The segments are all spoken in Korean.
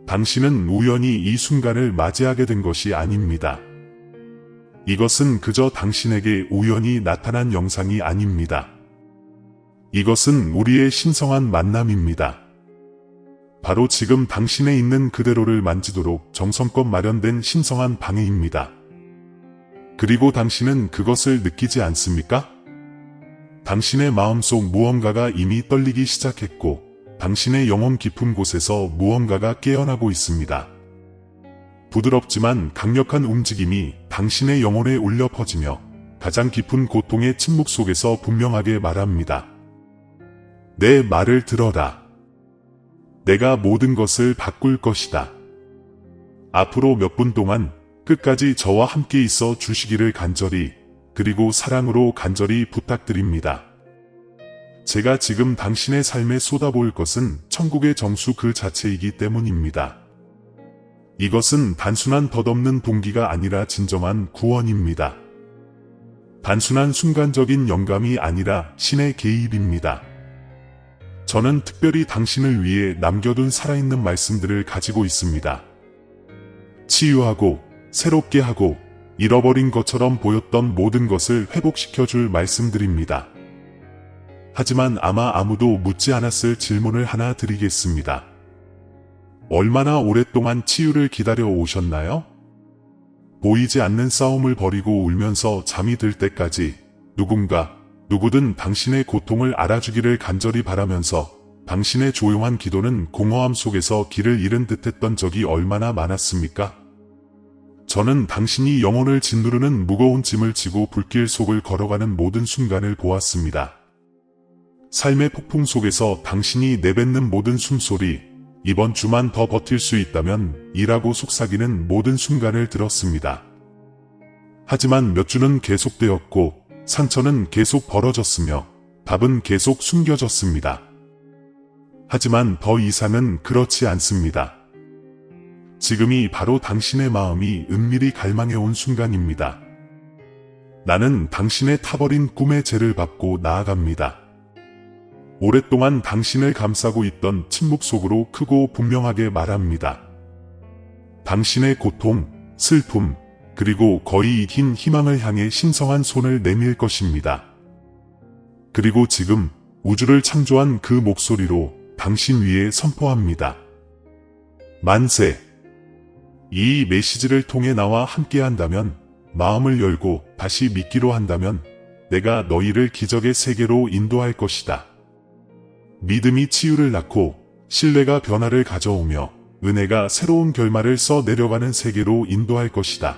당신은 우연히 이 순간을 맞이하게 된 것이 아닙니다. 이것은 그저 당신에게 우연히 나타난 영상이 아닙니다. 이것은 우리의 신성한 만남입니다. 바로 지금 당신에 있는 그대로를 만지도록 정성껏 마련된 신성한 방해입니다. 그리고 당신은 그것을 느끼지 않습니까? 당신의 마음속 무언가가 이미 떨리기 시작했고, 당신의 영혼 깊은 곳에서 무언가가 깨어나고 있습니다. 부드럽지만 강력한 움직임이 당신의 영혼에 울려 퍼지며 가장 깊은 고통의 침묵 속에서 분명하게 말합니다. 내 말을 들어라. 내가 모든 것을 바꿀 것이다. 앞으로 몇 분 동안 끝까지 저와 함께 있어 주시기를 간절히, 그리고 사랑으로 간절히 부탁드립니다. 제가 지금 당신의 삶에 쏟아부을 것은 천국의 정수 그 자체이기 때문입니다. 이것은 단순한 덧없는 동기가 아니라 진정한 구원입니다. 단순한 순간적인 영감이 아니라 신의 개입입니다. 저는 특별히 당신을 위해 남겨둔 살아있는 말씀들을 가지고 있습니다. 치유하고 새롭게 하고 잃어버린 것처럼 보였던 모든 것을 회복시켜줄 말씀들입니다. 하지만 아마 아무도 묻지 않았을 질문을 하나 드리겠습니다. 얼마나 오랫동안 치유를 기다려 오셨나요? 보이지 않는 싸움을 벌이고 울면서 잠이 들 때까지 누구든 당신의 고통을 알아주기를 간절히 바라면서 당신의 조용한 기도는 공허함 속에서 길을 잃은 듯했던 적이 얼마나 많았습니까? 저는 당신이 영혼을 짓누르는 무거운 짐을 지고 불길 속을 걸어가는 모든 순간을 보았습니다. 삶의 폭풍 속에서 당신이 내뱉는 모든 숨소리, 이번 주만 더 버틸 수 있다면 이라고 속삭이는 모든 순간을 들었습니다. 하지만 몇 주는 계속되었고 상처는 계속 벌어졌으며 답은 계속 숨겨졌습니다. 하지만 더 이상은 그렇지 않습니다. 지금이 바로 당신의 마음이 은밀히 갈망해온 순간입니다. 나는 당신의 타버린 꿈의 죄를 받고 나아갑니다. 오랫동안 당신을 감싸고 있던 침묵 속으로 크고 분명하게 말합니다. 당신의 고통, 슬픔, 그리고 거의 이긴 희망을 향해 신성한 손을 내밀 것입니다. 그리고 지금 우주를 창조한 그 목소리로 당신 위에 선포합니다. 만세! 이 메시지를 통해 나와 함께한다면, 마음을 열고 다시 믿기로 한다면 내가 너희를 기적의 세계로 인도할 것이다. 믿음이 치유를 낳고 신뢰가 변화를 가져오며 은혜가 새로운 결말을 써 내려가는 세계로 인도할 것이다.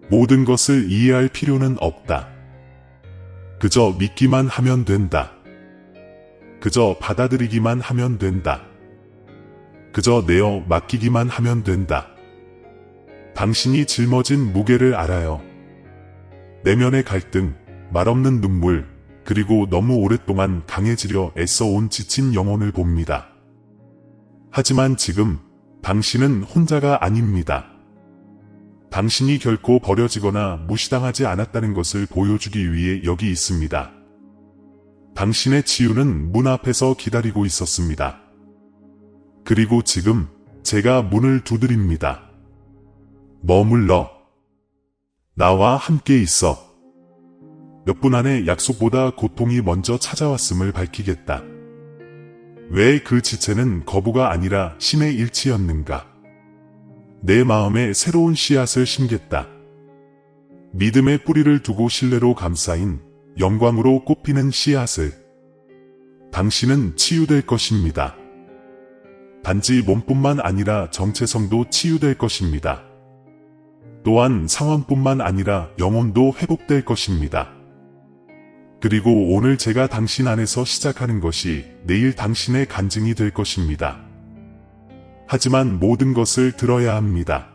모든 것을 이해할 필요는 없다. 그저 믿기만 하면 된다. 그저 받아들이기만 하면 된다. 그저 내어 맡기기만 하면 된다. 당신이 짊어진 무게를 알아요. 내면의 갈등, 말없는 눈물, 그리고 너무 오랫동안 강해지려 애써온 지친 영혼을 봅니다. 하지만 지금 당신은 혼자가 아닙니다. 당신이 결코 버려지거나 무시당하지 않았다는 것을 보여주기 위해 여기 있습니다. 당신의 치유는 문 앞에서 기다리고 있었습니다. 그리고 지금 제가 문을 두드립니다. 머물러. 나와 함께 있어. 몇 분 안에 약속보다 고통이 먼저 찾아왔음을 밝히겠다. 왜 그 지체는 거부가 아니라 신의 일치였는가? 내 마음에 새로운 씨앗을 심겠다. 믿음의 뿌리를 두고 신뢰로 감싸인 영광으로 꽃피는 씨앗을. 당신은 치유될 것입니다. 단지 몸뿐만 아니라 정체성도 치유될 것입니다. 또한 상황뿐만 아니라 영혼도 회복될 것입니다. 그리고 오늘 제가 당신 안에서 시작하는 것이 내일 당신의 간증이 될 것입니다. 하지만 모든 것을 들어야 합니다.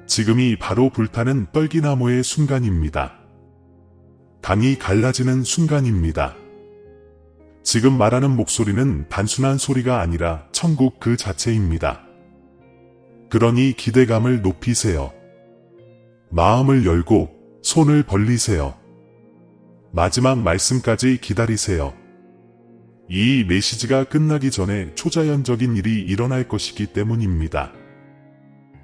지금이 바로 불타는 떨기나무의 순간입니다. 강이 갈라지는 순간입니다. 지금 말하는 목소리는 단순한 소리가 아니라 천국 그 자체입니다. 그러니 기대감을 높이세요. 마음을 열고 손을 벌리세요. 마지막 말씀까지 기다리세요. 이 메시지가 끝나기 전에 초자연적인 일이 일어날 것이기 때문입니다.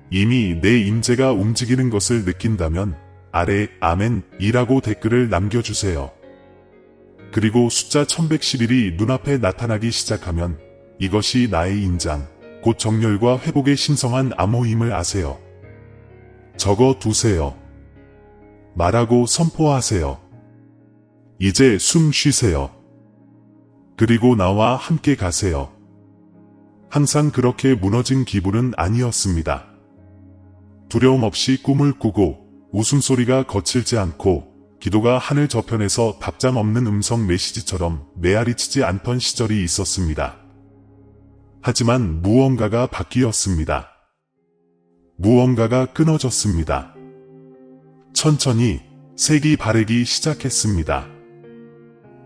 이미 내 임재가 움직이는 것을 느낀다면 아래 아멘이라고 댓글을 남겨주세요. 그리고 숫자 1111이 눈앞에 나타나기 시작하면 이것이 나의 인장, 곧 정렬과 회복의 신성한 암호임을 아세요. 적어 두세요. 말하고 선포하세요. 이제 숨 쉬세요. 그리고 나와 함께 가세요. 항상 그렇게 무너진 기분은 아니었습니다. 두려움 없이 꿈을 꾸고 웃음소리가 거칠지 않고 기도가 하늘 저편에서 답장 없는 음성 메시지처럼 메아리치지 않던 시절이 있었습니다. 하지만 무언가가 바뀌었습니다. 무언가가 끊어졌습니다. 천천히 색이 바래기 시작했습니다.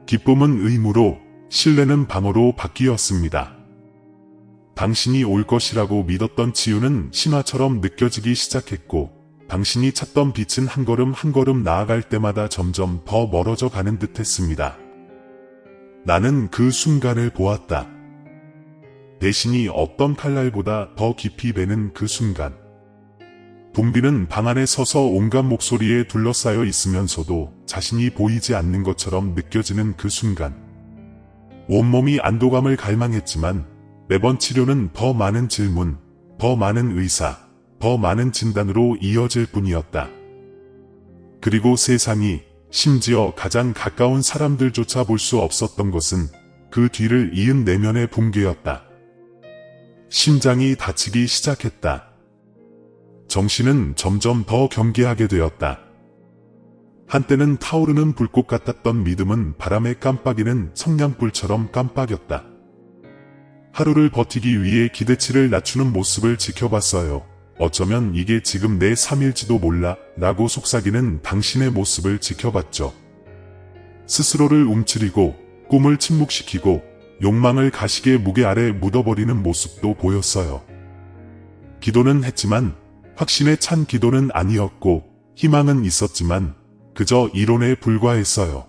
기쁨은 의무로, 신뢰는 방어로 바뀌었습니다. 당신이 올 것이라고 믿었던 치유는 신화처럼 느껴지기 시작했고, 당신이 찾던 빛은 한 걸음 한 걸음 나아갈 때마다 점점 더 멀어져 가는 듯했습니다. 나는 그 순간을 보았다. 대신이 없던 칼날보다 더 깊이 베는 그 순간. 붐비는 방 안에 서서 온갖 목소리에 둘러싸여 있으면서도 자신이 보이지 않는 것처럼 느껴지는 그 순간. 온몸이 안도감을 갈망했지만 매번 치료는 더 많은 질문, 더 많은 의사, 더 많은 진단으로 이어질 뿐이었다. 그리고 세상이, 심지어 가장 가까운 사람들조차 볼 수 없었던 것은 그 뒤를 이은 내면의 붕괴였다. 심장이 다치기 시작했다. 정신은 점점 더 경계하게 되었다. 한때는 타오르는 불꽃 같았던 믿음은 바람에 깜빡이는 성냥불처럼 깜빡였다. 하루를 버티기 위해 기대치를 낮추는 모습을 지켜봤어요. 어쩌면 이게 지금 내 삶일지도 몰라 라고 속삭이는 당신의 모습을 지켜봤죠. 스스로를 움츠리고 꿈을 침묵시키고 욕망을 가시게 무게 아래 묻어버리는 모습도 보였어요. 기도는 했지만 확신에 찬 기도는 아니었고 희망은 있었지만 그저 이론에 불과했어요.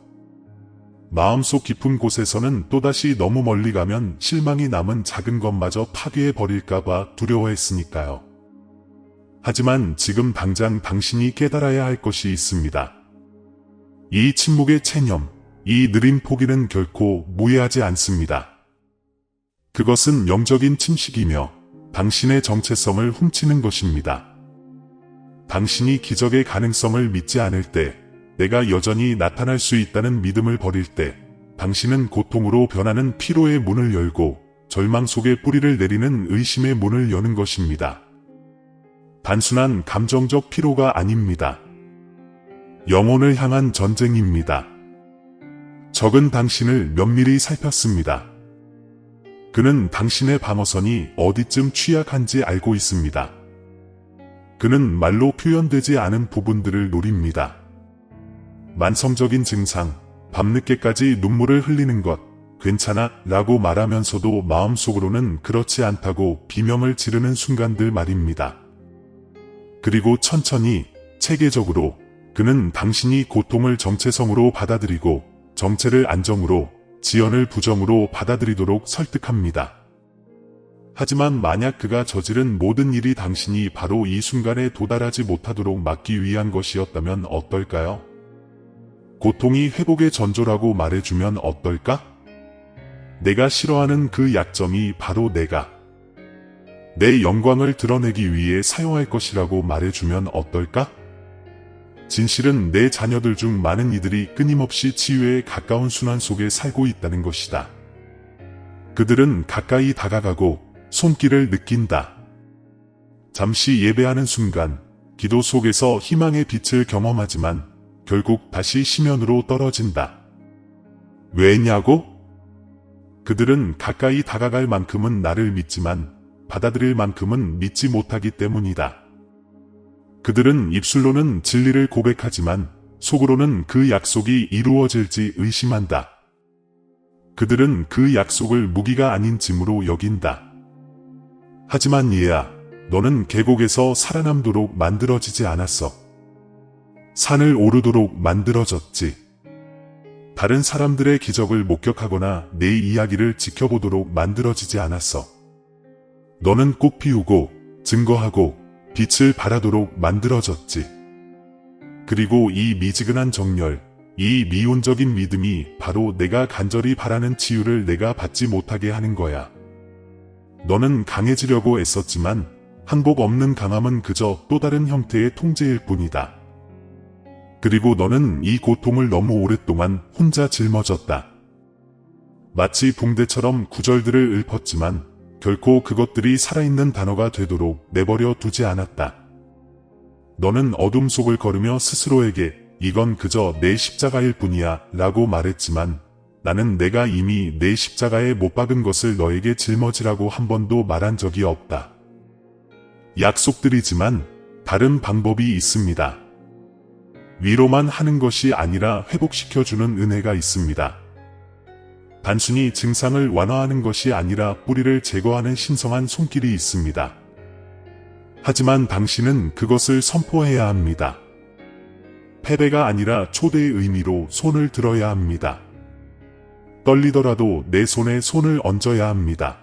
마음속 깊은 곳에서는 또다시 너무 멀리 가면 실망이 남은 작은 것마저 파괴해버릴까봐 두려워했으니까요. 하지만 지금 당장 당신이 깨달아야 할 것이 있습니다. 이 침묵의 체념, 이 느린 포기는 결코 무해하지 않습니다. 그것은 영적인 침식이며 당신의 정체성을 훔치는 것입니다. 당신이 기적의 가능성을 믿지 않을 때, 내가 여전히 나타날 수 있다는 믿음을 버릴 때, 당신은 고통으로 변하는 피로의 문을 열고 절망 속에 뿌리를 내리는 의심의 문을 여는 것입니다. 단순한 감정적 피로가 아닙니다. 영혼을 향한 전쟁입니다. 적은 당신을 면밀히 살폈습니다. 그는 당신의 방어선이 어디쯤 취약한지 알고 있습니다. 그는 말로 표현되지 않은 부분들을 노립니다. 만성적인 증상, 밤늦게까지 눈물을 흘리는 것, 괜찮아 라고 말하면서도 마음속으로는 그렇지 않다고 비명을 지르는 순간들 말입니다. 그리고 천천히, 체계적으로 그는 당신이 고통을 정체성으로 받아들이고 정체를 안정으로, 지연을 부정으로 받아들이도록 설득합니다. 하지만 만약 그가 저지른 모든 일이 당신이 바로 이 순간에 도달하지 못하도록 막기 위한 것이었다면 어떨까요? 고통이 회복의 전조라고 말해주면 어떨까? 내가 싫어하는 그 약점이 바로 내가 내 영광을 드러내기 위해 사용할 것이라고 말해주면 어떨까? 진실은 내 자녀들 중 많은 이들이 끊임없이 치유에 가까운 순환 속에 살고 있다는 것이다. 그들은 가까이 다가가고 손길을 느낀다. 잠시 예배하는 순간, 기도 속에서 희망의 빛을 경험하지만 결국 다시 심연으로 떨어진다. 왜냐고? 그들은 가까이 다가갈 만큼은 나를 믿지만 받아들일 만큼은 믿지 못하기 때문이다. 그들은 입술로는 진리를 고백하지만 속으로는 그 약속이 이루어질지 의심한다. 그들은 그 약속을 무기가 아닌 짐으로 여긴다. 하지만 얘야, 너는 계곡에서 살아남도록 만들어지지 않았어. 산을 오르도록 만들어졌지. 다른 사람들의 기적을 목격하거나 내 이야기를 지켜보도록 만들어지지 않았어. 너는 꽃 피우고 증거하고 빛을 발하도록 만들어졌지. 그리고 이 미지근한 정열, 이 미온적인 믿음이 바로 내가 간절히 바라는 치유를 내가 받지 못하게 하는 거야. 너는 강해지려고 애썼지만 항복 없는 강함은 그저 또 다른 형태의 통제일 뿐이다. 그리고 너는 이 고통을 너무 오랫동안 혼자 짊어졌다. 마치 붕대처럼 구절들을 읊었지만 결코 그것들이 살아있는 단어가 되도록 내버려 두지 않았다. 너는 어둠 속을 걸으며 스스로에게 이건 그저 내 십자가일 뿐이야 라고 말했지만 나는 내가 이미 내 십자가에 못 박은 것을 너에게 짊어지라고 한 번도 말한 적이 없다. 약속드리지만 다른 방법이 있습니다. 위로만 하는 것이 아니라 회복시켜주는 은혜가 있습니다. 단순히 증상을 완화하는 것이 아니라 뿌리를 제거하는 신성한 손길이 있습니다. 하지만 당신은 그것을 선포해야 합니다. 패배가 아니라 초대의 의미로 손을 들어야 합니다. 떨리더라도 내 손에 손을 얹어야 합니다.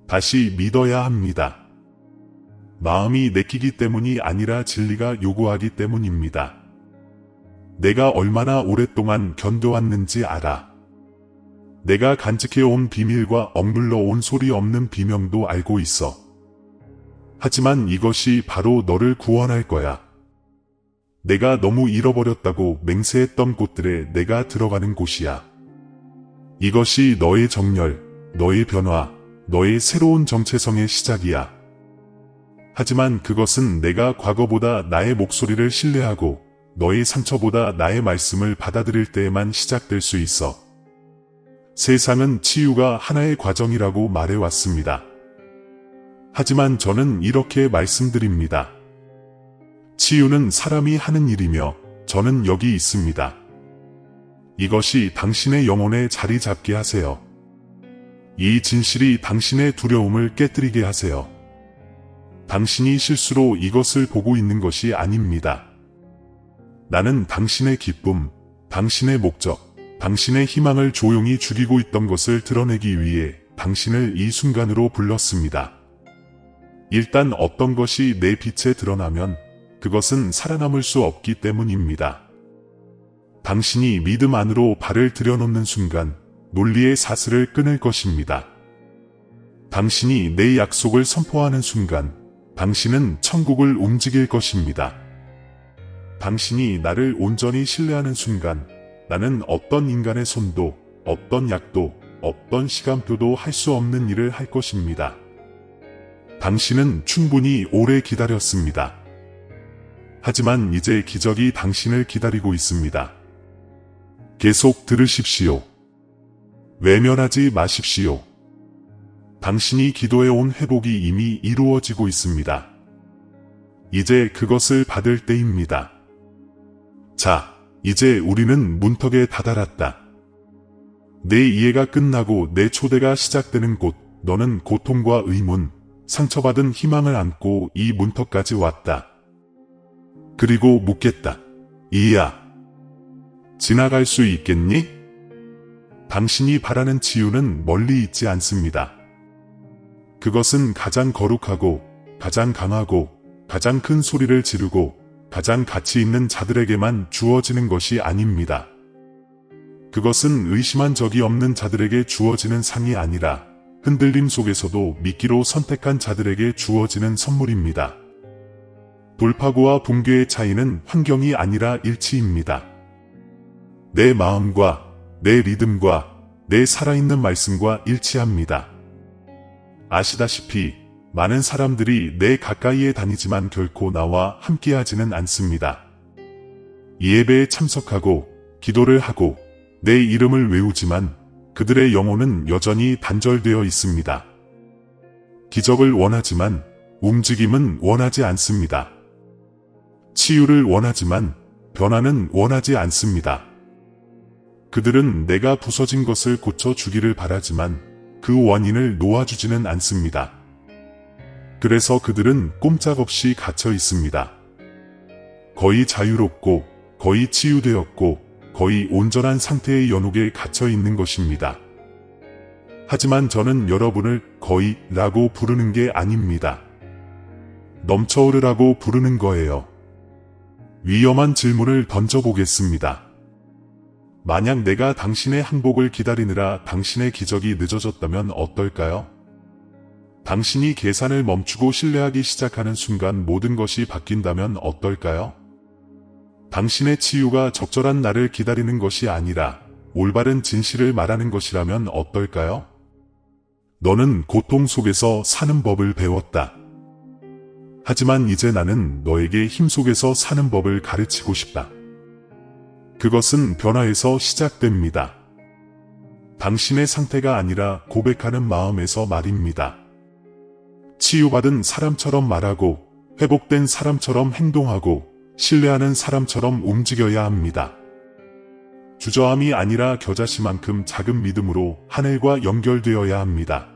다시 믿어야 합니다. 마음이 내키기 때문이 아니라 진리가 요구하기 때문입니다. 내가 얼마나 오랫동안 견뎌왔는지 알아. 내가 간직해온 비밀과 억눌러온 소리 없는 비명도 알고 있어. 하지만 이것이 바로 너를 구원할 거야. 내가 너무 잃어버렸다고 맹세했던 곳들에 내가 들어가는 곳이야. 이것이 너의 정열, 너의 변화, 너의 새로운 정체성의 시작이야. 하지만 그것은 내가 과거보다 나의 목소리를 신뢰하고 너의 상처보다 나의 말씀을 받아들일 때에만 시작될 수 있어. 세상은 치유가 하나의 과정이라고 말해왔습니다. 하지만 저는 이렇게 말씀드립니다. 치유는 사람이 하는 일이며 저는 여기 있습니다. 이것이 당신의 영혼에 자리 잡게 하세요. 이 진실이 당신의 두려움을 깨뜨리게 하세요. 당신이 실수로 이것을 보고 있는 것이 아닙니다. 나는 당신의 기쁨, 당신의 목적, 당신의 희망을 조용히 죽이고 있던 것을 드러내기 위해 당신을 이 순간으로 불렀습니다. 일단 어떤 것이 내 빛에 드러나면 그것은 살아남을 수 없기 때문입니다. 당신이 믿음 안으로 발을 들여놓는 순간 논리의 사슬을 끊을 것입니다. 당신이 내 약속을 선포하는 순간 당신은 천국을 움직일 것입니다. 당신이 나를 온전히 신뢰하는 순간 나는 어떤 인간의 손도, 어떤 약도, 어떤 시간표도 할 수 없는 일을 할 것입니다. 당신은 충분히 오래 기다렸습니다. 하지만 이제 기적이 당신을 기다리고 있습니다. 계속 들으십시오. 외면하지 마십시오. 당신이 기도해온 회복이 이미 이루어지고 있습니다. 이제 그것을 받을 때입니다. 자, 이제 우리는 문턱에 다다랐다. 내 이해가 끝나고 내 초대가 시작되는 곳, 너는 고통과 의문, 상처받은 희망을 안고 이 문턱까지 왔다. 그리고 묻겠다. 이해야, 지나갈 수 있겠니? 당신이 바라는 치유는 멀리 있지 않습니다. 그것은 가장 거룩하고, 가장 강하고, 가장 큰 소리를 지르고, 가장 가치 있는 자들에게만 주어지는 것이 아닙니다. 그것은 의심한 적이 없는 자들에게 주어지는 상이 아니라 흔들림 속에서도 미끼로 선택한 자들에게 주어지는 선물입니다. 돌파구와 붕괴의 차이는 환경이 아니라 일치입니다. 내 마음과 내 리듬과 내 살아있는 말씀과 일치합니다. 아시다시피 많은 사람들이 내 가까이에 다니지만 결코 나와 함께하지는 않습니다. 이 예배에 참석하고 기도를 하고 내 이름을 외우지만 그들의 영혼은 여전히 단절되어 있습니다. 기적을 원하지만 움직임은 원하지 않습니다. 치유를 원하지만 변화는 원하지 않습니다. 그들은 내가 부서진 것을 고쳐주기를 바라지만 그 원인을 놓아주지는 않습니다. 그래서 그들은 꼼짝없이 갇혀 있습니다. 거의 자유롭고, 거의 치유되었고, 거의 온전한 상태의 연옥에 갇혀 있는 것입니다. 하지만 저는 여러분을 거의 라고 부르는 게 아닙니다. 넘쳐오르라고 부르는 거예요. 위험한 질문을 던져보겠습니다. 만약 내가 당신의 항복을 기다리느라 당신의 기적이 늦어졌다면 어떨까요? 당신이 계산을 멈추고 신뢰하기 시작하는 순간 모든 것이 바뀐다면 어떨까요? 당신의 치유가 적절한 날을 기다리는 것이 아니라 올바른 진실을 말하는 것이라면 어떨까요? 너는 고통 속에서 사는 법을 배웠다. 하지만 이제 나는 너에게 힘 속에서 사는 법을 가르치고 싶다. 그것은 변화에서 시작됩니다. 당신의 상태가 아니라 고백하는 마음에서 말입니다. 치유받은 사람처럼 말하고 회복된 사람처럼 행동하고 신뢰하는 사람처럼 움직여야 합니다. 주저함이 아니라 겨자씨만큼 작은 믿음으로 하늘과 연결되어야 합니다.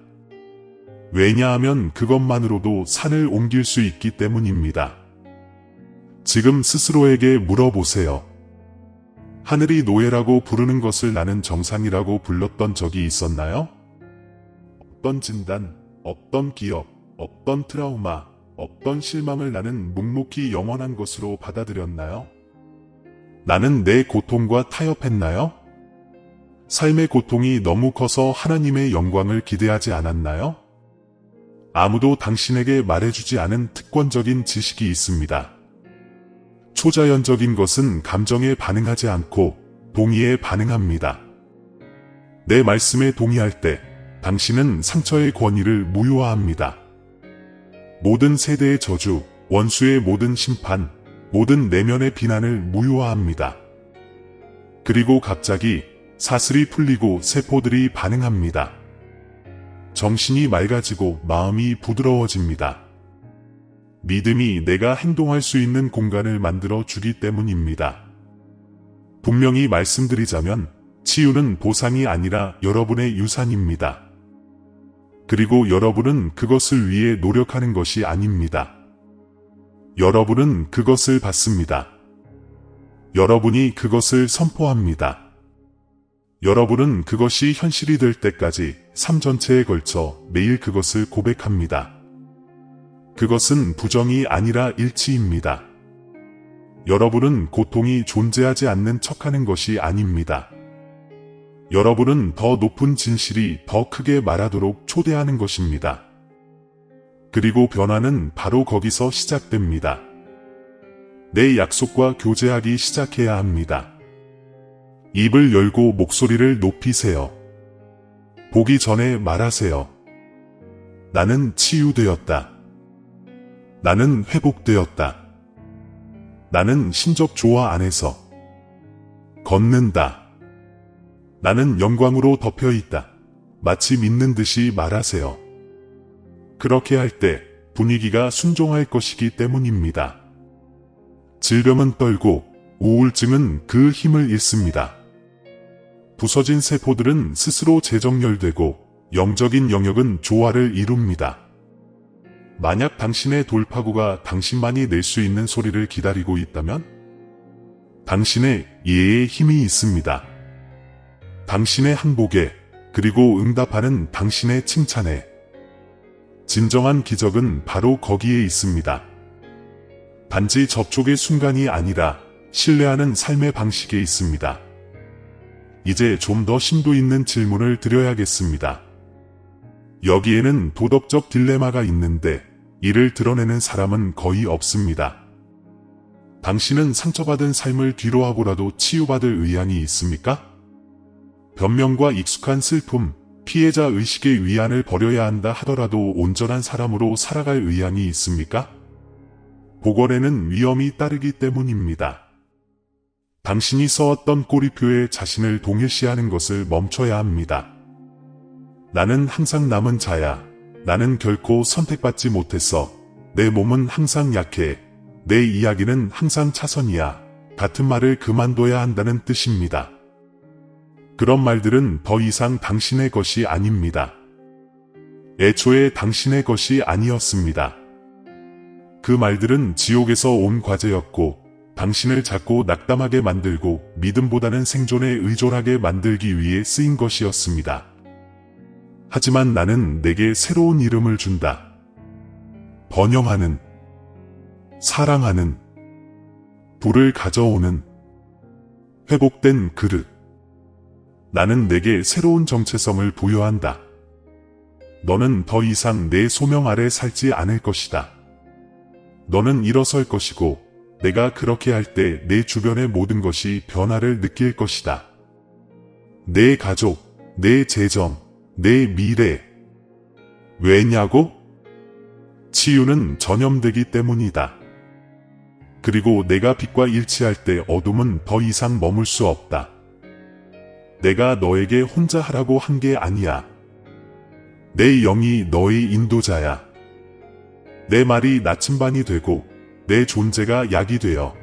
왜냐하면 그것만으로도 산을 옮길 수 있기 때문입니다. 지금 스스로에게 물어보세요. 하늘이 노예라고 부르는 것을 나는 정상이라고 불렀던 적이 있었나요? 어떤 진단, 어떤 기억, 어떤 트라우마, 어떤 실망을 나는 묵묵히 영원한 것으로 받아들였나요? 나는 내 고통과 타협했나요? 삶의 고통이 너무 커서 하나님의 영광을 기대하지 않았나요? 아무도 당신에게 말해주지 않은 특권적인 지식이 있습니다. 초자연적인 것은 감정에 반응하지 않고 동의에 반응합니다. 내 말씀에 동의할 때 당신은 상처의 권위를 무효화합니다. 모든 세대의 저주, 원수의 모든 심판, 모든 내면의 비난을 무효화합니다. 그리고 갑자기 사슬이 풀리고 세포들이 반응합니다. 정신이 맑아지고 마음이 부드러워집니다. 믿음이 내가 행동할 수 있는 공간을 만들어 주기 때문입니다. 분명히 말씀드리자면 치유는 보상이 아니라 여러분의 유산입니다. 그리고 여러분은 그것을 위해 노력하는 것이 아닙니다. 여러분은 그것을 받습니다. 여러분이 그것을 선포합니다. 여러분은 그것이 현실이 될 때까지 삶 전체에 걸쳐 매일 그것을 고백합니다. 그것은 부정이 아니라 일치입니다. 여러분은 고통이 존재하지 않는 척하는 것이 아닙니다. 여러분은 더 높은 진실이 더 크게 말하도록 초대하는 것입니다. 그리고 변화는 바로 거기서 시작됩니다. 내 약속과 교제하기 시작해야 합니다. 입을 열고 목소리를 높이세요. 보기 전에 말하세요. 나는 치유되었다. 나는 회복되었다. 나는 신적 조화 안에서 걷는다. 나는 영광으로 덮여있다. 마치 믿는 듯이 말하세요. 그렇게 할 때 분위기가 순종할 것이기 때문입니다. 질병은 떨고 우울증은 그 힘을 잃습니다. 부서진 세포들은 스스로 재정렬되고 영적인 영역은 조화를 이룹니다. 만약 당신의 돌파구가 당신만이 낼 수 있는 소리를 기다리고 있다면 당신의 예의 힘이 있습니다. 당신의 항복에 그리고 응답하는 당신의 칭찬에 진정한 기적은 바로 거기에 있습니다. 단지 접촉의 순간이 아니라 신뢰하는 삶의 방식에 있습니다. 이제 좀 더 심도 있는 질문을 드려야겠습니다. 여기에는 도덕적 딜레마가 있는데 이를 드러내는 사람은 거의 없습니다. 당신은 상처받은 삶을 뒤로하고라도 치유받을 의향이 있습니까? 변명과 익숙한 슬픔, 피해자 의식의 위안을 버려야 한다 하더라도 온전한 사람으로 살아갈 의향이 있습니까? 보궐에는 위험이 따르기 때문입니다. 당신이 써왔던 꼬리표에 자신을 동일시하는 것을 멈춰야 합니다. 나는 항상 남은 자야. 나는 결코 선택받지 못했어. 내 몸은 항상 약해. 내 이야기는 항상 차선이야. 같은 말을 그만둬야 한다는 뜻입니다. 그런 말들은 더 이상 당신의 것이 아닙니다. 애초에 당신의 것이 아니었습니다. 그 말들은 지옥에서 온 과제였고 당신을 작고 낙담하게 만들고 믿음보다는 생존에 의존하게 만들기 위해 쓰인 것이었습니다. 하지만 나는 내게 새로운 이름을 준다. 번영하는, 사랑하는, 불을 가져오는, 회복된 그릇. 나는 내게 새로운 정체성을 부여한다. 너는 더 이상 내 소명 아래 살지 않을 것이다. 너는 일어설 것이고 내가 그렇게 할 때 내 주변의 모든 것이 변화를 느낄 것이다. 내 가족, 내 재정, 내 미래. 왜냐고? 치유는 전염되기 때문이다. 그리고 내가 빛과 일치할 때 어둠은 더 이상 머물 수 없다. 내가 너에게 혼자 하라고 한 게 아니야. 내 영이 너의 인도자야. 내 말이 나침반이 되고 내 존재가 약이 되어.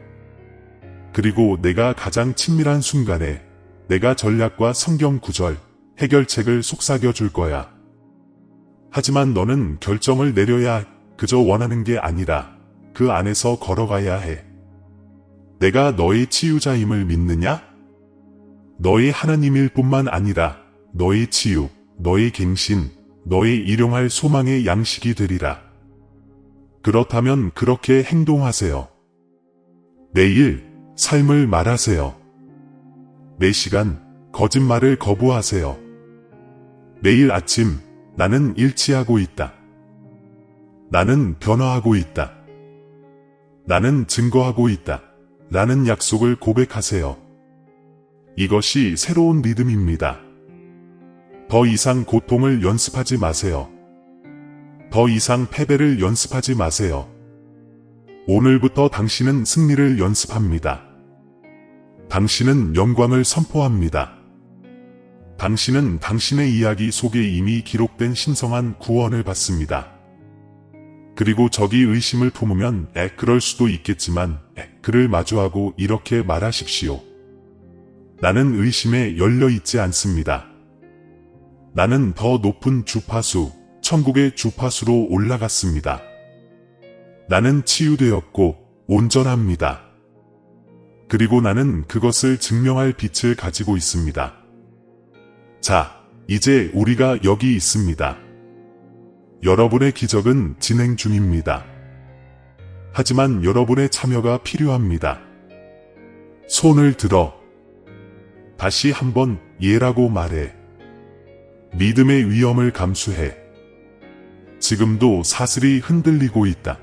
그리고 내가 가장 친밀한 순간에 내가 전략과 성경 구절, 해결책을 속삭여 줄 거야. 하지만 너는 결정을 내려야 그저 원하는 게 아니라 그 안에서 걸어가야 해. 내가 너의 치유자임을 믿느냐? 너의 하나님일 뿐만 아니라 너의 치유, 너의 갱신, 너의 일용할 소망의 양식이 되리라. 그렇다면 그렇게 행동하세요. 내일, 삶을 말하세요. 내 시간, 거짓말을 거부하세요. 내일 아침, 나는 일치하고 있다. 나는 변화하고 있다. 나는 증거하고 있다. 라는 약속을 고백하세요. 이것이 새로운 리듬입니다. 더 이상 고통을 연습하지 마세요. 더 이상 패배를 연습하지 마세요. 오늘부터 당신은 승리를 연습합니다. 당신은 영광을 선포합니다. 당신은 당신의 이야기 속에 이미 기록된 신성한 구원을 받습니다. 그리고 적이 의심을 품으면 그럴 수도 있겠지만 그를 마주하고 이렇게 말하십시오. 나는 의심에 열려 있지 않습니다. 나는 더 높은 주파수, 천국의 주파수로 올라갔습니다. 나는 치유되었고 온전합니다. 그리고 나는 그것을 증명할 빛을 가지고 있습니다. 자, 이제 우리가 여기 있습니다. 여러분의 기적은 진행 중입니다. 하지만 여러분의 참여가 필요합니다. 손을 들어. 다시 한번 예라고 말해. 믿음의 위험을 감수해. 지금도 사슬이 흔들리고 있다.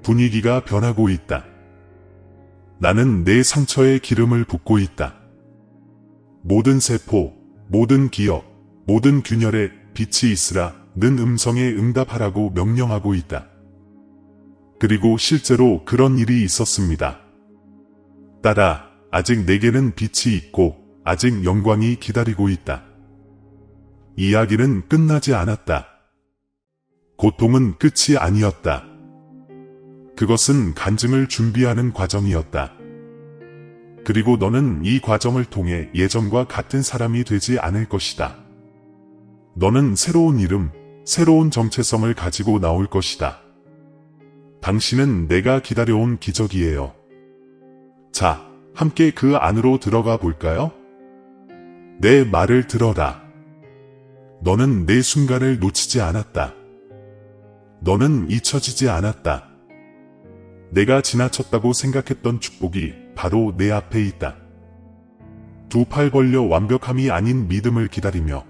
분위기가 변하고 있다. 나는 내 상처에 기름을 붓고 있다. 모든 세포, 모든 기억, 모든 균열에 빛이 있으라 는 음성에 응답하라고 명령하고 있다. 그리고 실제로 그런 일이 있었습니다. 딸아, 아직 내게는 빛이 있고 아직 영광이 기다리고 있다. 이야기는 끝나지 않았다. 고통은 끝이 아니었다. 그것은 간증을 준비하는 과정이었다. 그리고 너는 이 과정을 통해 예전과 같은 사람이 되지 않을 것이다. 너는 새로운 이름, 새로운 정체성을 가지고 나올 것이다. 당신은 내가 기다려온 기적이에요. 자, 함께 그 안으로 들어가 볼까요? 내 말을 들어라. 너는 내 순간을 놓치지 않았다. 너는 잊혀지지 않았다. 내가 지나쳤다고 생각했던 축복이 바로 내 앞에 있다. 두 팔 벌려 완벽함이 아닌 믿음을 기다리며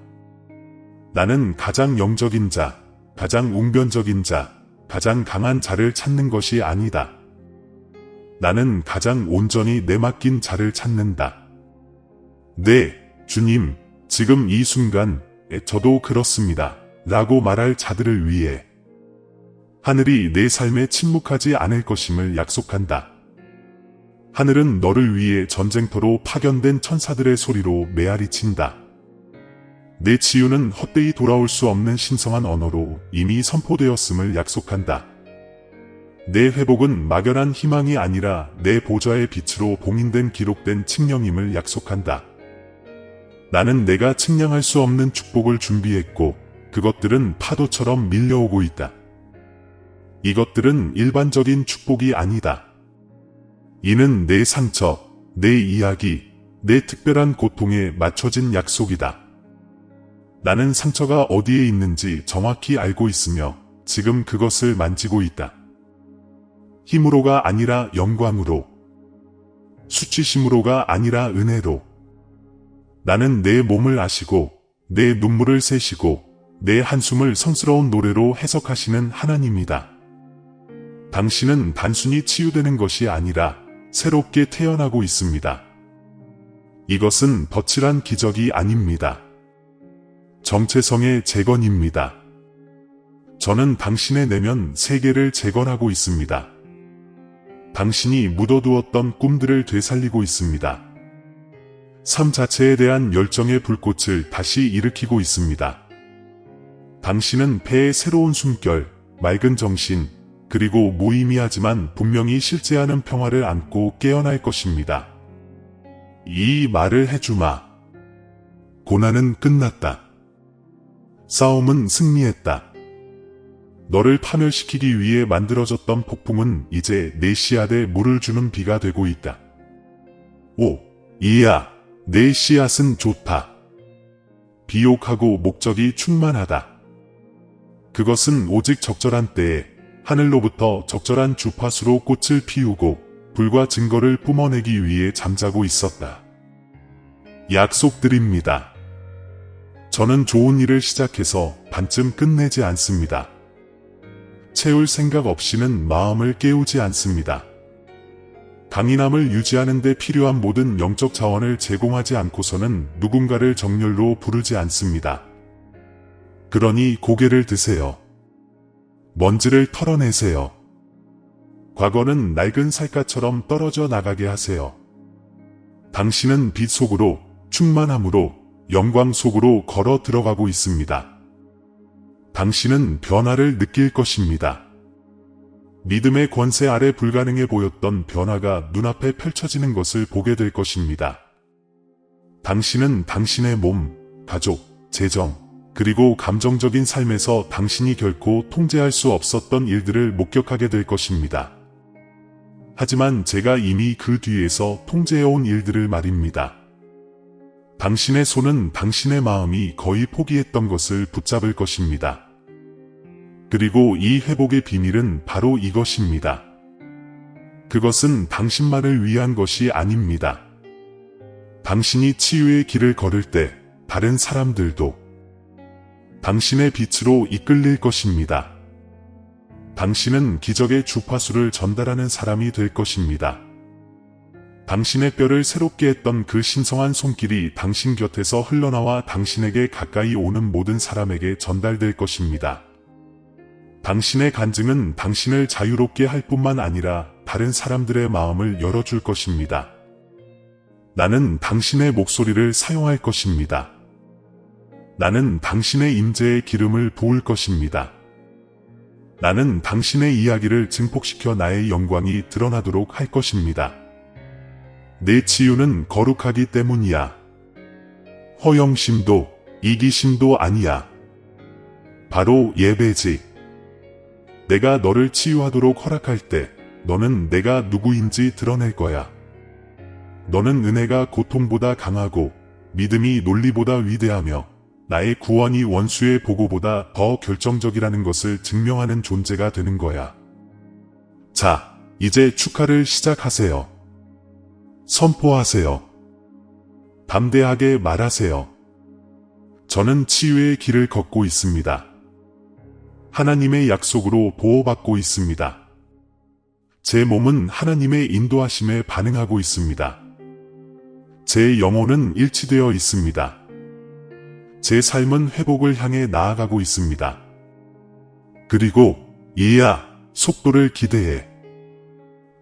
나는 가장 영적인 자, 가장 웅변적인 자, 가장 강한 자를 찾는 것이 아니다. 나는 가장 온전히 내맡긴 자를 찾는다. 네, 주님, 지금 이 순간 저도 그렇습니다. 라고 말할 자들을 위해 하늘이 내 삶에 침묵하지 않을 것임을 약속한다. 하늘은 너를 위해 전쟁터로 파견된 천사들의 소리로 메아리친다. 내 치유는 헛되이 돌아올 수 없는 신성한 언어로 이미 선포되었음을 약속한다. 내 회복은 막연한 희망이 아니라 내 보좌의 빛으로 봉인된 기록된 칙령임을 약속한다. 나는 내가 측량할 수 없는 축복을 준비했고 그것들은 파도처럼 밀려오고 있다. 이것들은 일반적인 축복이 아니다. 이는 내 상처, 내 이야기, 내 특별한 고통에 맞춰진 약속이다. 나는 상처가 어디에 있는지 정확히 알고 있으며 지금 그것을 만지고 있다. 힘으로가 아니라 영광으로, 수치심으로가 아니라 은혜로. 나는 내 몸을 아시고 내 눈물을 세시고 내 한숨을 성스러운 노래로 해석하시는 하나님이다. 당신은 단순히 치유되는 것이 아니라 새롭게 태어나고 있습니다. 이것은 덧칠한 기적이 아닙니다. 정체성의 재건입니다. 저는 당신의 내면 세계를 재건하고 있습니다. 당신이 묻어두었던 꿈들을 되살리고 있습니다. 삶 자체에 대한 열정의 불꽃을 다시 일으키고 있습니다. 당신은 폐의 새로운 숨결, 맑은 정신, 그리고 무의미하지만 분명히 실제하는 평화를 안고 깨어날 것입니다. 이 말을 해주마. 고난은 끝났다. 싸움은 승리했다. 너를 파멸시키기 위해 만들어졌던 폭풍은 이제 내 씨앗에 물을 주는 비가 되고 있다. 오, 이야, 내 씨앗은 좋다. 비옥하고 목적이 충만하다. 그것은 오직 적절한 때에 하늘로부터 적절한 주파수로 꽃을 피우고 불과 증거를 뿜어내기 위해 잠자고 있었다. 약속드립니다. 저는 좋은 일을 시작해서 반쯤 끝내지 않습니다. 채울 생각 없이는 마음을 깨우지 않습니다. 강인함을 유지하는 데 필요한 모든 영적 자원을 제공하지 않고서는 누군가를 정렬로 부르지 않습니다. 그러니 고개를 드세요. 먼지를 털어내세요. 과거는 낡은 살갗처럼 떨어져 나가게 하세요. 당신은 빛 속으로, 충만함으로, 영광 속으로 걸어 들어가고 있습니다. 당신은 변화를 느낄 것입니다. 믿음의 권세 아래 불가능해 보였던 변화가 눈앞에 펼쳐지는 것을 보게 될 것입니다. 당신은 당신의 몸, 가족, 재정, 그리고 감정적인 삶에서 당신이 결코 통제할 수 없었던 일들을 목격하게 될 것입니다. 하지만 제가 이미 그 뒤에서 통제해온 일들을 말입니다. 당신의 손은 당신의 마음이 거의 포기했던 것을 붙잡을 것입니다. 그리고 이 회복의 비밀은 바로 이것입니다. 그것은 당신만을 위한 것이 아닙니다. 당신이 치유의 길을 걸을 때 다른 사람들도 당신의 빛으로 이끌릴 것입니다. 당신은 기적의 주파수를 전달하는 사람이 될 것입니다. 당신의 뼈를 새롭게 했던 그 신성한 손길이 당신 곁에서 흘러나와 당신에게 가까이 오는 모든 사람에게 전달될 것입니다. 당신의 간증은 당신을 자유롭게 할 뿐만 아니라 다른 사람들의 마음을 열어줄 것입니다. 나는 당신의 목소리를 사용할 것입니다. 나는 당신의 임재의 기름을 부을 것입니다. 나는 당신의 이야기를 증폭시켜 나의 영광이 드러나도록 할 것입니다. 내 치유는 거룩하기 때문이야. 허영심도 이기심도 아니야. 바로 예배지. 내가 너를 치유하도록 허락할 때 너는 내가 누구인지 드러낼 거야. 너는 은혜가 고통보다 강하고 믿음이 논리보다 위대하며 나의 구원이 원수의 보고보다 더 결정적이라는 것을 증명하는 존재가 되는 거야. 자, 이제 축하를 시작하세요. 선포하세요. 담대하게 말하세요. 저는 치유의 길을 걷고 있습니다. 하나님의 약속으로 보호받고 있습니다. 제 몸은 하나님의 인도하심에 반응하고 있습니다. 제 영혼은 일치되어 있습니다. 제 삶은 회복을 향해 나아가고 있습니다. 그리고 이야, 속도를 기대해.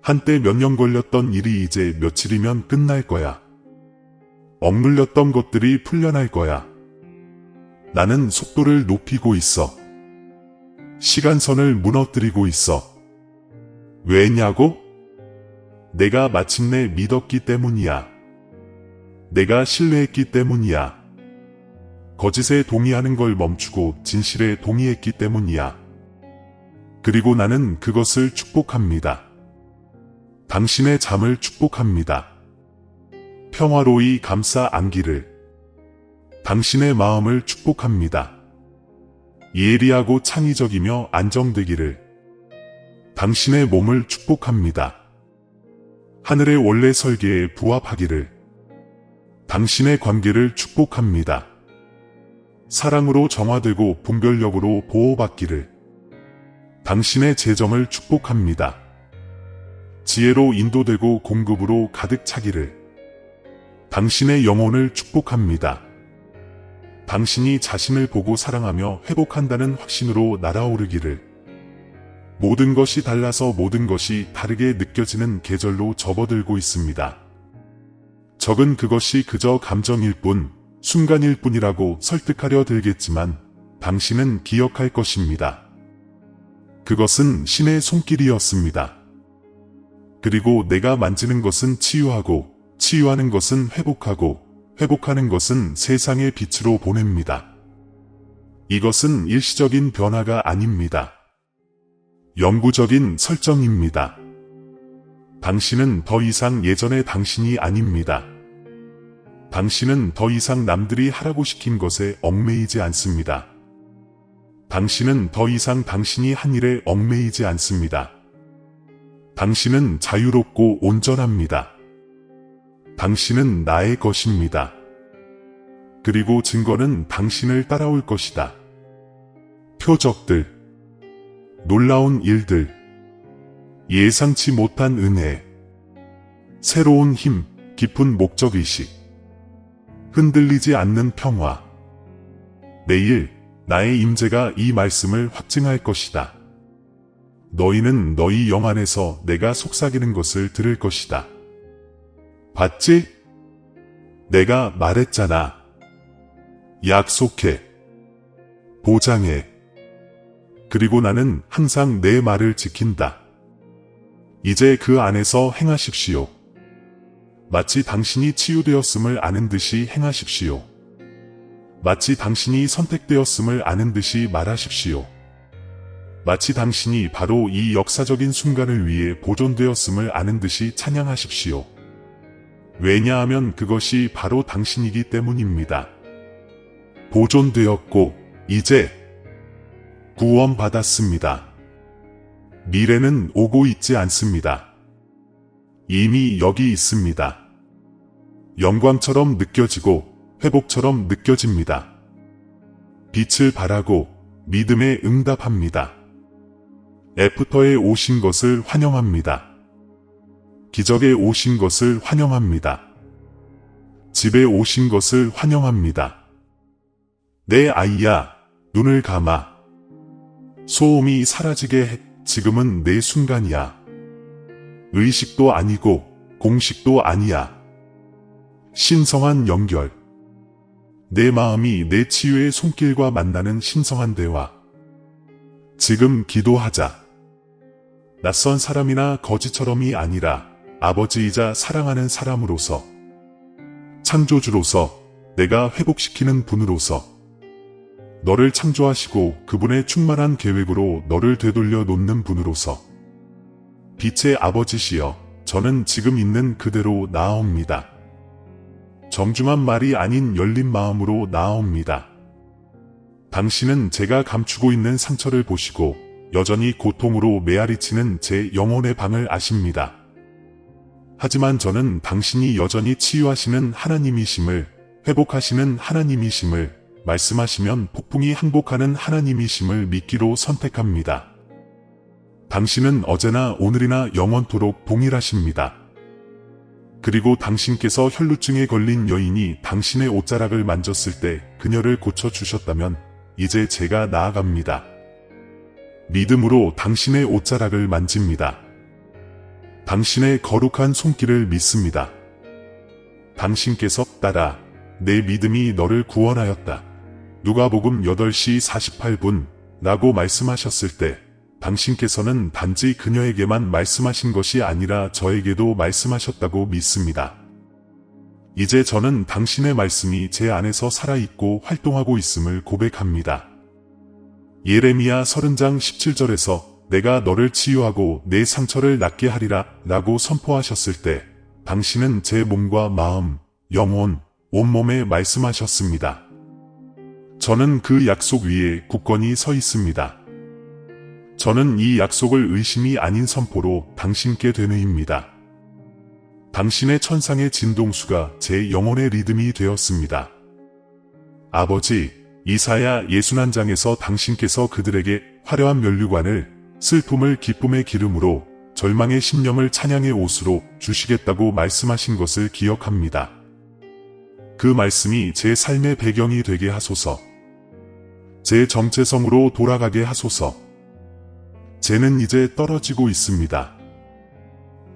한때 몇 년 걸렸던 일이 이제 며칠이면 끝날 거야. 억눌렸던 것들이 풀려날 거야. 나는 속도를 높이고 있어. 시간선을 무너뜨리고 있어. 왜냐고? 내가 마침내 믿었기 때문이야. 내가 신뢰했기 때문이야. 거짓에 동의하는 걸 멈추고 진실에 동의했기 때문이야. 그리고 나는 그것을 축복합니다. 당신의 잠을 축복합니다. 평화로이 감싸 안기를. 당신의 마음을 축복합니다. 예리하고 창의적이며 안정되기를. 당신의 몸을 축복합니다. 하늘의 원래 설계에 부합하기를. 당신의 관계를 축복합니다. 사랑으로 정화되고 분별력으로 보호받기를. 당신의 재정을 축복합니다. 지혜로 인도되고 공급으로 가득 차기를. 당신의 영혼을 축복합니다. 당신이 자신을 보고 사랑하며 회복한다는 확신으로 날아오르기를. 모든 것이 달라서 모든 것이 다르게 느껴지는 계절로 접어들고 있습니다. 적은 그것이 그저 감정일 뿐, 순간일 뿐이라고 설득하려 들겠지만 당신은 기억할 것입니다. 그것은 신의 손길이었습니다. 그리고 내가 만지는 것은 치유하고, 치유하는 것은 회복하고, 회복하는 것은 세상의 빛으로 보냅니다. 이것은 일시적인 변화가 아닙니다. 영구적인 설정입니다. 당신은 더 이상 예전의 당신이 아닙니다. 당신은 더 이상 남들이 하라고 시킨 것에 얽매이지 않습니다. 당신은 더 이상 당신이 한 일에 얽매이지 않습니다. 당신은 자유롭고 온전합니다. 당신은 나의 것입니다. 그리고 증거는 당신을 따라올 것이다. 표적들, 놀라운 일들, 예상치 못한 은혜, 새로운 힘, 깊은 목적의식, 흔들리지 않는 평화. 내일 나의 임재가 이 말씀을 확증할 것이다. 너희는 너희 영 안에서 내가 속삭이는 것을 들을 것이다. 봤지? 내가 말했잖아. 약속해. 보장해. 그리고 나는 항상 내 말을 지킨다. 이제 그 안에서 행하십시오. 마치 당신이 치유되었음을 아는 듯이 행하십시오. 마치 당신이 선택되었음을 아는 듯이 말하십시오. 마치 당신이 바로 이 역사적인 순간을 위해 보존되었음을 아는 듯이 찬양하십시오. 왜냐하면 그것이 바로 당신이기 때문입니다. 보존되었고 이제 구원받았습니다. 미래는 오고 있지 않습니다. 이미 여기 있습니다. 영광처럼 느껴지고 회복처럼 느껴집니다. 빛을 발하고 믿음에 응답합니다. 애프터에 오신 것을 환영합니다. 기적에 오신 것을 환영합니다. 집에 오신 것을 환영합니다. 내 아이야, 눈을 감아. 소음이 사라지게 해. 지금은 내 순간이야. 의식도 아니고 공식도 아니야. 신성한 연결. 내 마음이 내 치유의 손길과 만나는 신성한 대화. 지금 기도하자. 낯선 사람이나 거지처럼이 아니라 아버지이자 사랑하는 사람으로서, 창조주로서, 내가 회복시키는 분으로서, 너를 창조하시고 그분의 충만한 계획으로 너를 되돌려 놓는 분으로서, 빛의 아버지시여, 저는 지금 있는 그대로 나아옵니다. 정중한 말이 아닌 열린 마음으로 나아옵니다. 당신은 제가 감추고 있는 상처를 보시고 여전히 고통으로 메아리치는 제 영혼의 방을 아십니다. 하지만 저는 당신이 여전히 치유하시는 하나님이심을, 회복하시는 하나님이심을, 말씀하시면 폭풍이 항복하는 하나님이심을 믿기로 선택합니다. 당신은 어제나 오늘이나 영원토록 동일하십니다. 그리고 당신께서 혈루증에 걸린 여인이 당신의 옷자락을 만졌을 때 그녀를 고쳐주셨다면 이제 제가 나아갑니다. 믿음으로 당신의 옷자락을 만집니다. 당신의 거룩한 손길을 믿습니다. 당신께서 따라 내 믿음이 너를 구원하였다. 누가복음 8시 48분 라고 말씀하셨을 때 당신께서는 단지 그녀에게만 말씀하신 것이 아니라 저에게도 말씀하셨다고 믿습니다. 이제 저는 당신의 말씀이 제 안에서 살아있고 활동하고 있음을 고백합니다. 예레미야 30장 17절에서 내가 너를 치유하고 내 상처를 낫게 하리라 라고 선포하셨을 때 당신은 제 몸과 마음, 영혼, 온몸에 말씀하셨습니다. 저는 그 약속 위에 굳건히 서 있습니다. 저는 이 약속을 의심이 아닌 선포로 당신께 되뇌입니다. 당신의 천상의 진동수가 제 영혼의 리듬이 되었습니다. 아버지, 이사야 61장에서 당신께서 그들에게 화려한 면류관을, 슬픔을 기쁨의 기름으로, 절망의 심령을 찬양의 옷으로 주시겠다고 말씀하신 것을 기억합니다. 그 말씀이 제 삶의 배경이 되게 하소서. 제 정체성으로 돌아가게 하소서. 쟤는 이제 떨어지고 있습니다.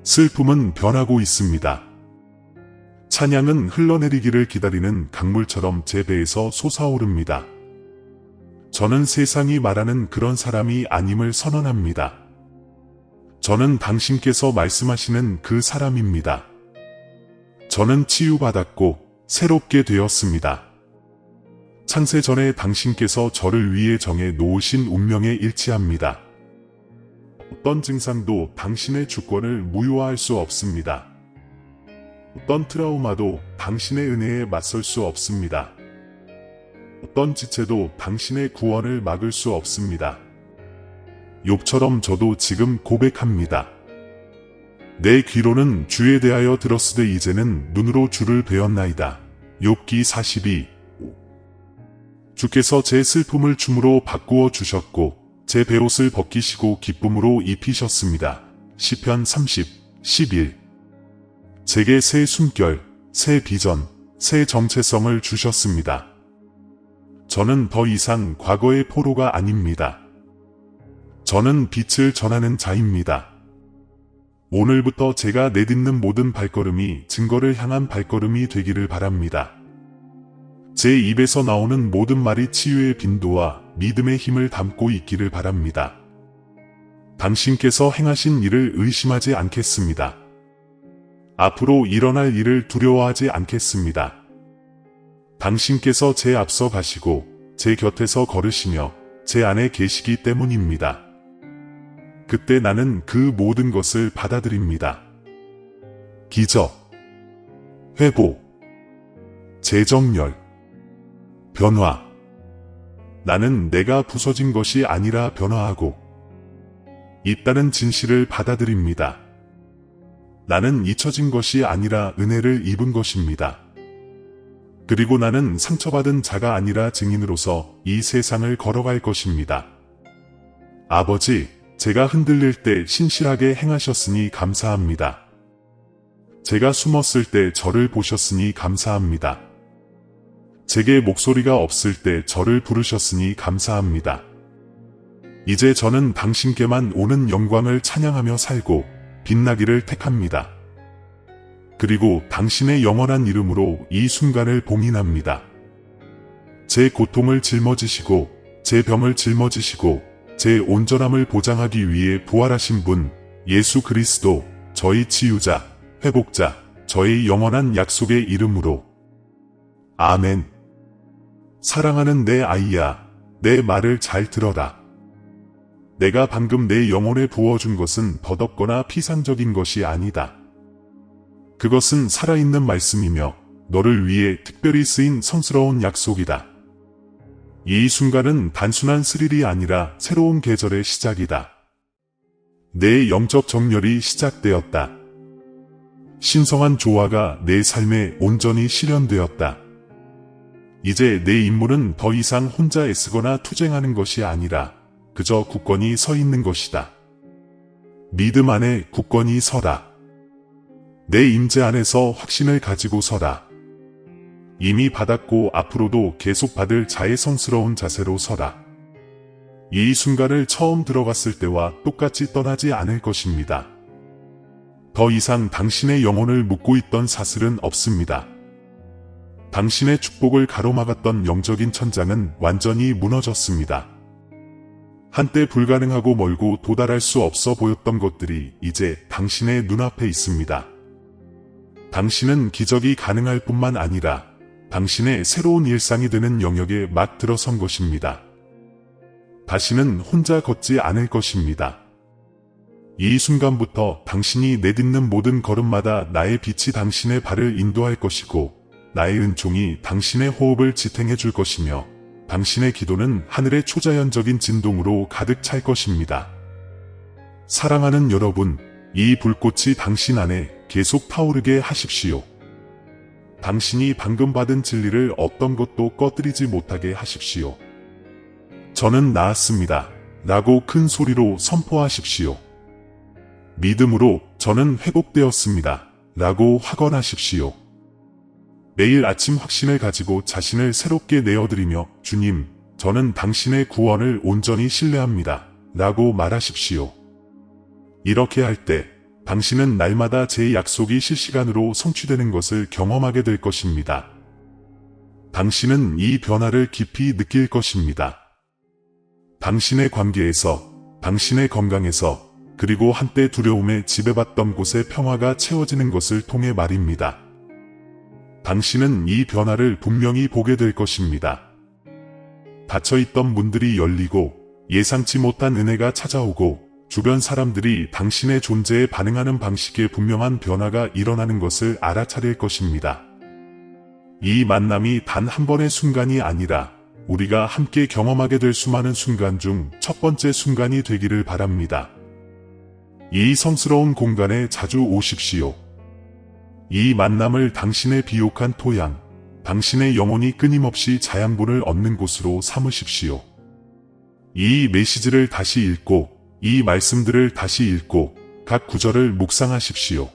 슬픔은 변하고 있습니다. 찬양은 흘러내리기를 기다리는 강물처럼 제 배에서 솟아오릅니다. 저는 세상이 말하는 그런 사람이 아님을 선언합니다. 저는 당신께서 말씀하시는 그 사람입니다. 저는 치유받았고 새롭게 되었습니다. 창세 전에 당신께서 저를 위해 정해 놓으신 운명에 일치합니다. 어떤 증상도 당신의 주권을 무효화할 수 없습니다. 어떤 트라우마도 당신의 은혜에 맞설 수 없습니다. 어떤 지체도 당신의 구원을 막을 수 없습니다. 욥처럼 저도 지금 고백합니다. 내 귀로는 주에 대하여 들었으되 이제는 눈으로 주를 배웠나이다. 욥기 42. 주께서 제 슬픔을 춤으로 바꾸어 주셨고 제 베옷을 벗기시고 기쁨으로 입히셨습니다. 시편 30, 11. 제게 새 숨결, 새 비전, 새 정체성을 주셨습니다. 저는 더 이상 과거의 포로가 아닙니다. 저는 빛을 전하는 자입니다. 오늘부터 제가 내딛는 모든 발걸음이 증거를 향한 발걸음이 되기를 바랍니다. 제 입에서 나오는 모든 말이 치유의 빈도와 믿음의 힘을 담고 있기를 바랍니다. 당신께서 행하신 일을 의심하지 않겠습니다. 앞으로 일어날 일을 두려워하지 않겠습니다. 당신께서 제 앞서 가시고 제 곁에서 걸으시며 제 안에 계시기 때문입니다. 그때 나는 그 모든 것을 받아들입니다. 기적, 회복, 재정렬, 변화. 나는 내가 부서진 것이 아니라 변화하고 있다는 진실을 받아들입니다. 나는 잊혀진 것이 아니라 은혜를 입은 것입니다. 그리고 나는 상처받은 자가 아니라 증인으로서 이 세상을 걸어갈 것입니다. 아버지, 제가 흔들릴 때 신실하게 행하셨으니 감사합니다. 제가 숨었을 때 저를 보셨으니 감사합니다. 제게 목소리가 없을 때 저를 부르셨으니 감사합니다. 이제 저는 당신께만 오는 영광을 찬양하며 살고 빛나기를 택합니다. 그리고 당신의 영원한 이름으로 이 순간을 봉인합니다. 제 고통을 짊어지시고 제 병을 짊어지시고 제 온전함을 보장하기 위해 부활하신 분 예수 그리스도 저희 치유자, 회복자, 저희 영원한 약속의 이름으로 아멘. 사랑하는 내 아이야, 내 말을 잘 들어라. 내가 방금 내 영혼에 부어준 것은 더덥거나 피상적인 것이 아니다. 그것은 살아있는 말씀이며 너를 위해 특별히 쓰인 성스러운 약속이다. 이 순간은 단순한 스릴이 아니라 새로운 계절의 시작이다. 내 영적 정렬이 시작되었다. 신성한 조화가 내 삶에 온전히 실현되었다. 이제 내 임무는 더 이상 혼자 애쓰거나 투쟁하는 것이 아니라 그저 굳건히 서 있는 것이다. 믿음 안에 굳건히 서라. 내 임재 안에서 확신을 가지고 서라. 이미 받았고 앞으로도 계속 받을 자애성스러운 자세로 서라. 이 순간을 처음 들어갔을 때와 똑같이 떠나지 않을 것입니다. 더 이상 당신의 영혼을 묶고 있던 사슬은 없습니다. 당신의 축복을 가로막았던 영적인 천장은 완전히 무너졌습니다. 한때 불가능하고 멀고 도달할 수 없어 보였던 것들이 이제 당신의 눈앞에 있습니다. 당신은 기적이 가능할 뿐만 아니라 당신의 새로운 일상이 되는 영역에 막 들어선 것입니다. 다시는 혼자 걷지 않을 것입니다. 이 순간부터 당신이 내딛는 모든 걸음마다 나의 빛이 당신의 발을 인도할 것이고 나의 은총이 당신의 호흡을 지탱해 줄 것이며 당신의 기도는 하늘의 초자연적인 진동으로 가득 찰 것입니다. 사랑하는 여러분, 이 불꽃이 당신 안에 계속 타오르게 하십시오. 당신이 방금 받은 진리를 어떤 것도 꺼뜨리지 못하게 하십시오. 저는 나았습니다. 라고 큰 소리로 선포하십시오. 믿음으로 저는 회복되었습니다. 라고 확언하십시오. 매일 아침 확신을 가지고 자신을 새롭게 내어드리며 주님, 저는 당신의 구원을 온전히 신뢰합니다. 라고 말하십시오. 이렇게 할 때 당신은 날마다 제 약속이 실시간으로 성취되는 것을 경험하게 될 것입니다. 당신은 이 변화를 깊이 느낄 것입니다. 당신의 관계에서, 당신의 건강에서, 그리고 한때 두려움에 지배받던 곳의 평화가 채워지는 것을 통해 말입니다. 당신은 이 변화를 분명히 보게 될 것입니다. 닫혀있던 문들이 열리고 예상치 못한 은혜가 찾아오고 주변 사람들이 당신의 존재에 반응하는 방식에 분명한 변화가 일어나는 것을 알아차릴 것입니다. 이 만남이 단 한 번의 순간이 아니라 우리가 함께 경험하게 될 수많은 순간 중 첫 번째 순간이 되기를 바랍니다. 이 성스러운 공간에 자주 오십시오. 이 만남을 당신의 비옥한 토양, 당신의 영혼이 끊임없이 자양분을 얻는 곳으로 삼으십시오. 이 메시지를 다시 읽고 이 말씀들을 다시 읽고 각 구절을 묵상하십시오.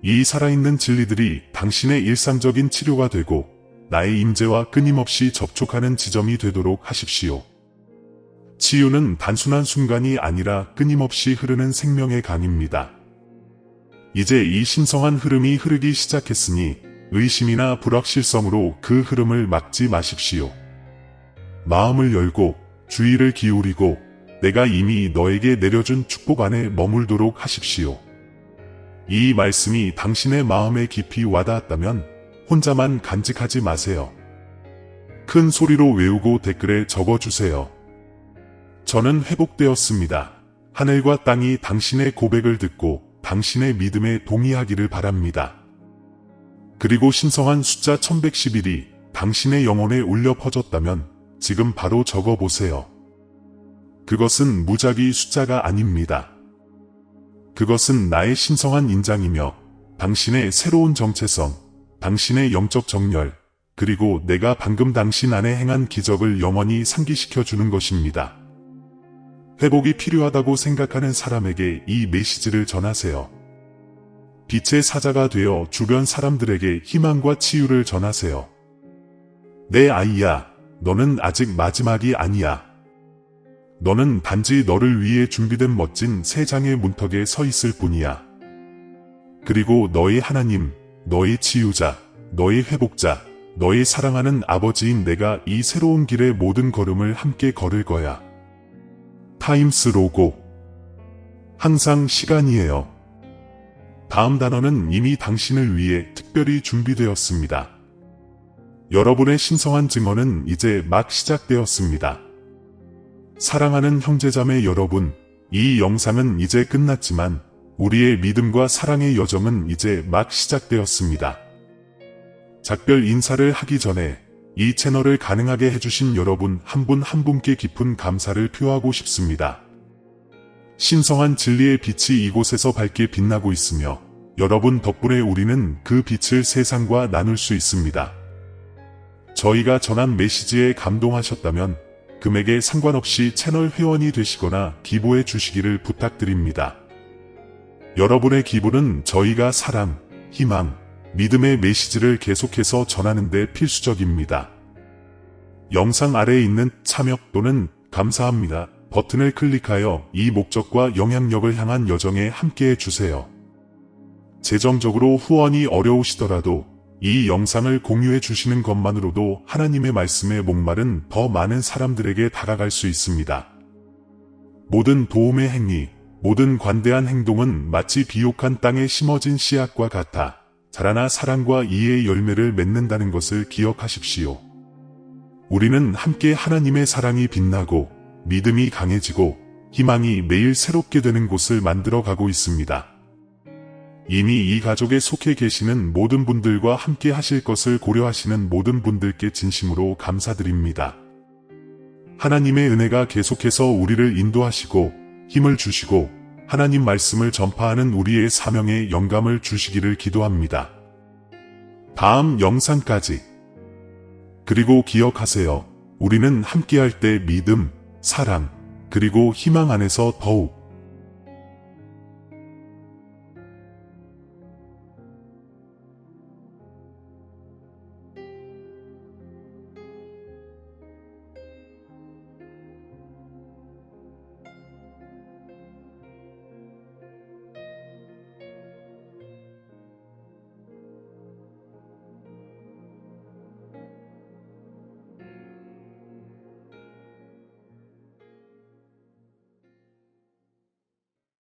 이 살아있는 진리들이 당신의 일상적인 치료가 되고 나의 임재와 끊임없이 접촉하는 지점이 되도록 하십시오. 치유는 단순한 순간이 아니라 끊임없이 흐르는 생명의 강입니다. 이제 이 신성한 흐름이 흐르기 시작했으니 의심이나 불확실성으로 그 흐름을 막지 마십시오. 마음을 열고 주의를 기울이고 내가 이미 너에게 내려준 축복 안에 머물도록 하십시오. 이 말씀이 당신의 마음에 깊이 와닿았다면 혼자만 간직하지 마세요. 큰 소리로 외우고 댓글에 적어주세요. 저는 회복되었습니다. 하늘과 땅이 당신의 고백을 듣고 당신의 믿음에 동의하기를 바랍니다. 그리고 신성한 숫자 1111이 당신의 영혼에 울려 퍼졌다면 지금 바로 적어보세요. 그것은 무작위 숫자가 아닙니다. 그것은 나의 신성한 인장이며 당신의 새로운 정체성, 당신의 영적 정렬, 그리고 내가 방금 당신 안에 행한 기적을 영원히 상기시켜 주는 것입니다. 회복이 필요하다고 생각하는 사람에게 이 메시지를 전하세요. 빛의 사자가 되어 주변 사람들에게 희망과 치유를 전하세요. 내 아이야, 너는 아직 마지막이 아니야. 너는 단지 너를 위해 준비된 멋진 새 장의 문턱에 서 있을 뿐이야. 그리고 너의 하나님, 너의 치유자, 너의 회복자, 너의 사랑하는 아버지인 내가 이 새로운 길의 모든 걸음을 함께 걸을 거야. 타임스 로고. 항상 시간이에요. 다음 단어는 이미 당신을 위해 특별히 준비되었습니다. 여러분의 신성한 증언은 이제 막 시작되었습니다. 사랑하는 형제자매 여러분, 이 영상은 이제 끝났지만 우리의 믿음과 사랑의 여정은 이제 막 시작되었습니다. 작별 인사를 하기 전에 이 채널을 가능하게 해주신 여러분 한 분 한 분께 깊은 감사를 표하고 싶습니다. 신성한 진리의 빛이 이곳에서 밝게 빛나고 있으며 여러분 덕분에 우리는 그 빛을 세상과 나눌 수 있습니다. 저희가 전한 메시지에 감동하셨다면 금액에 상관없이 채널 회원이 되시거나 기부해 주시기를 부탁드립니다. 여러분의 기부는 저희가 사랑, 희망, 믿음의 메시지를 계속해서 전하는 데 필수적입니다. 영상 아래에 있는 참여 또는 감사합니다 버튼을 클릭하여 이 목적과 영향력을 향한 여정에 함께해 주세요. 재정적으로 후원이 어려우시더라도 이 영상을 공유해 주시는 것만으로도 하나님의 말씀에 목마른 더 많은 사람들에게 다가갈 수 있습니다. 모든 도움의 행위, 모든 관대한 행동은 마치 비옥한 땅에 심어진 씨앗과 같아 자라나 사랑과 이해의 열매를 맺는다는 것을 기억하십시오. 우리는 함께 하나님의 사랑이 빛나고 믿음이 강해지고 희망이 매일 새롭게 되는 곳을 만들어 가고 있습니다. 이미 이 가족에 속해 계시는 모든 분들과 함께 하실 것을 고려하시는 모든 분들께 진심으로 감사드립니다. 하나님의 은혜가 계속해서 우리를 인도하시고 힘을 주시고 하나님 말씀을 전파하는 우리의 사명에 영감을 주시기를 기도합니다. 다음 영상까지. 그리고 기억하세요. 우리는 함께할 때 믿음, 사랑, 그리고 희망 안에서 더욱